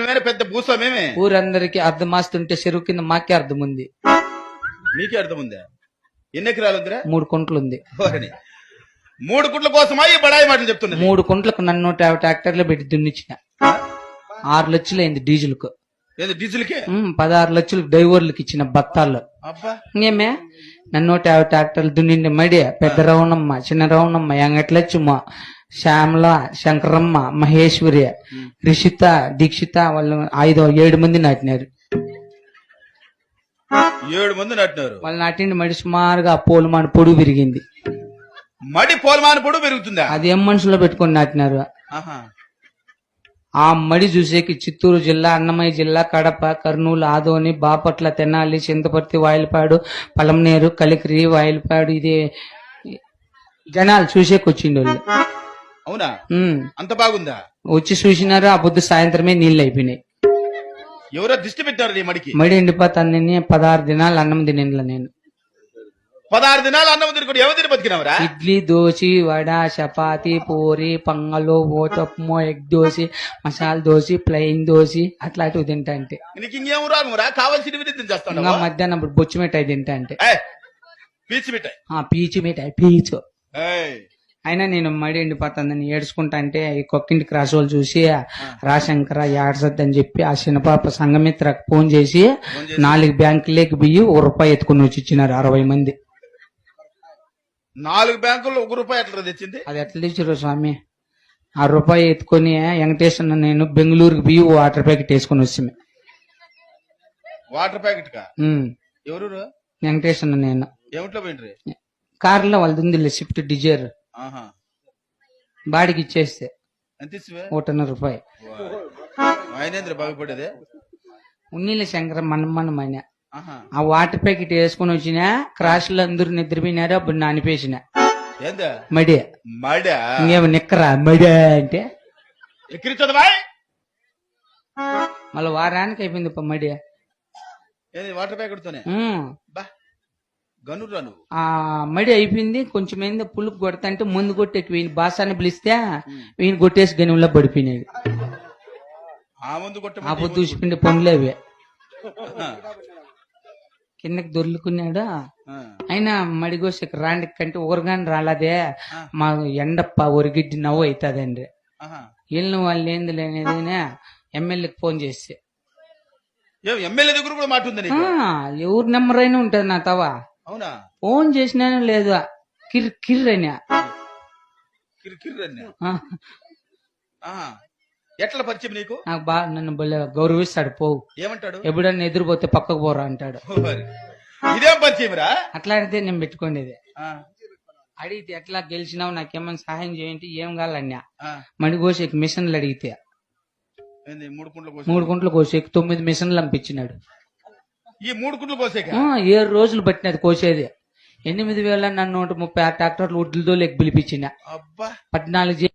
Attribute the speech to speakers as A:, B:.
A: నువ్వేనా పెద్ద భూస్వామేమే?
B: ఊరందరికి అర్థమాస్తుంటే చెరువు కింద మాకే అర్థం ఉంది.
A: నీకే అర్థం ఉందా? ఎన్ని ఎకరాలు ఉందిరా?
B: 3 కుంటలు ఉంది.
A: 3 గుంట్ల కోసమా ఈ బడాయి మాటలు చెప్తున్నది?
B: 3 కుంటలకు నన్ను 150 ట్రాక్టర్లు పెట్టి దున్నిచ్చిన. 6 లక్షలు అయింది డీజిల్ కు.
A: ఏది డీజిల్కే?
B: 16 లక్షలు డ్రైవర్లకు ఇచ్చిన బత్తాల్లో.
A: అబ్బా,
B: ఇంకేమే నన్ను 150 ట్రాక్టర్లు దున్నిండి మడి పెద్ద రవణమ్మ, చిన్న రవణమ్మ, ఎంగట్లచ్చమ్మ, శ్యామల, శంకరమ్మ, మహేశ్వరి, రిషిత, దీక్షిత వాళ్ళు 7 మంది నాటినారు.
A: 7 మంది నాటినారు.
B: వాళ్ళు నాటిండి మడి సుమారుగా పోలుమాన పొడుగు పెరిగింది.
A: మడి పోలమాన పొడుగు పెరుగుతుందా?
B: అది ఏం మనుషులో పెట్టుకొని నాటినారు.
A: ఆహా.
B: ఆ మడి చూసేకి చిత్తూరు జిల్లా, అన్నమయ్య జిల్లా, కడప, కర్నూలు, ఆదోని, బాపట్ల, తెనాలి, చింతపర్తి, వాయిలపాడు, పలంనేరు, కలికిరి, వాయిలపాడు ఇది జనాలు చూసేకి వచ్చిండు వాళ్ళు.
A: అవునా? అంత బాగుందా?
B: వచ్చి చూసినారు. ఆ పొద్దు సాయంత్రమే నీళ్ళు అయిపోయినాయి.
A: ఎవరో దిష్టి పెట్టారు నీ మడికి?
B: మడి ఎండిపోతాను. 16 దినాలు అన్నం తినేలా నేను.
A: 16 దినాలు అన్నం తినుకుంటే ఎవరు తిని బతికినవరా?
B: ఇడ్లీ, దోశ, వడ, చపాతి, పూరి, పొంగలు, ఓతప్పము, ఎగ్ దోశ, మసాలా దోశ, ప్లెయిన్ దోశ అట్లాంటివి తింటా అంటే.
A: నీకు ఇంకేం రాగురా? కావాల్సినవి తించేస్తాను.
B: ఇంకా మధ్యాహ్నం బొచ్చు మిఠాయి తింటా అంటే.
A: పీచి మిఠాయి.
B: పీచు మిఠాయి పీచు.
A: ఏయ్,
B: అయినా నేను మడి ఎండిపోతుందని ఏడ్చుకుంటా అంటే ఈ కొక్కింటి క్రాస్ వాళ్ళు చూసి రాశంకర ఏడ్సద్దని చెప్పి ఆ చిన్నపాప సంఘమిత్రకు ఫోన్ చేసి 4 బ్యాంకులేకి బియ్యి ₹1 ఎత్తుకుని వచ్చి ఇచ్చినారు 60 మంది.
A: 4 బ్యాంకుల్లో ₹1 ఎట్లా తెచ్చింది?
B: అది ఎట్లా తెచ్చారు స్వామి? ఆ ₹1 ఎత్తుకొని వెంకటేశ్వర నేను బెంగళూరుకి బియ్యి వాటర్ ప్యాకెట్ వేసుకుని వచ్చాము.
A: వాటర్ ప్యాకెట్ కా? ఎవరు?
B: వెంకటేశ్వర నేను.
A: ఏమిట్లో పోయిండ్రి?
B: కార్లో వాళ్ళది ఉంది స్విఫ్ట్ డిజైర్. బాడికి ఇచ్చేస్తే
A: ఎంత ఇచ్చివే?
B: ₹1.5.
A: ఆయనేంద్ర బాగుపడేదే?
B: ఉన్నీళ్ళ శంకర మనమన్న ఆ వాటర్ ప్యాకెట్ వేసుకుని వచ్చిన క్రాష్ లో అందరూ నిద్రపోయినారు. అప్పుడు నానిపేసిన మడి ఇంకేమో నిక్కరా మడి అంటే
A: ఎక్కిరించదు.
B: మళ్ళీ వారానికి అయిపోయింది మడి.
A: వాటర్ ప్యాకెట్ తోనే గనురా నువ్వు.
B: ఆ మడి అయిపోయింది. కొంచెం ఏందో పులుపు కొడతా అంటే ముందు కొట్టేకి వీని బాసాన్ని పిలిస్తే వీని కొట్టేసి గనుల్లో పడిపోయినాడు. ఆ పొద్దు చూసిపోయింది పనులు అవి. కిందకి దొర్లుకున్నాడు. అయినా మడిగోసి రాండి కంటే ఊరగాని రాలేదే మా ఎండప్ప ఒరిగిడ్డి నవ్వు అవుతుందండి. వెళ్ళిన వాళ్ళు ఏంది లేనిది ఎమ్మెల్యేకి ఫోన్ చేస్తే
A: ఎమ్మెల్యే దగ్గర కూడా మాట ఉంది.
B: ఎవరు నెంబర్ అయినా ఉంటది నా తవా.
A: అవునా?
B: ఫోన్ చేసినాను లేదు కిర్రని
A: ఎట్లా పరిచయం నీకు?
B: నాకు బాగా నన్ను గౌరవిస్తాడు. పోవు
A: ఏమంటాడు?
B: ఎప్పుడన్నా ఎదురుపోతే పక్కకు పోరా అంటాడు.
A: ఇదేం పరిచయం రా?
B: అట్లాంటిదే నేను పెట్టుకునేది. అడిగితే ఎట్లా గెలిచినావు నాకేమన్నా సహాయం చేయండి ఏం కావాలన్నా మడిగోసేకి మిషన్లు అడిగితే 3 కుంటలు కోసేకి 9 మిషన్లు పంపించినాడు.
A: ఈ 3 కుంటలు కోసేకి
B: 7 రోజులు పట్టినది కోసేది. 8,000 నన్ను 136 ట్రాక్టర్లు ఉడ్లతో లెక్క పిలిపించిన. 14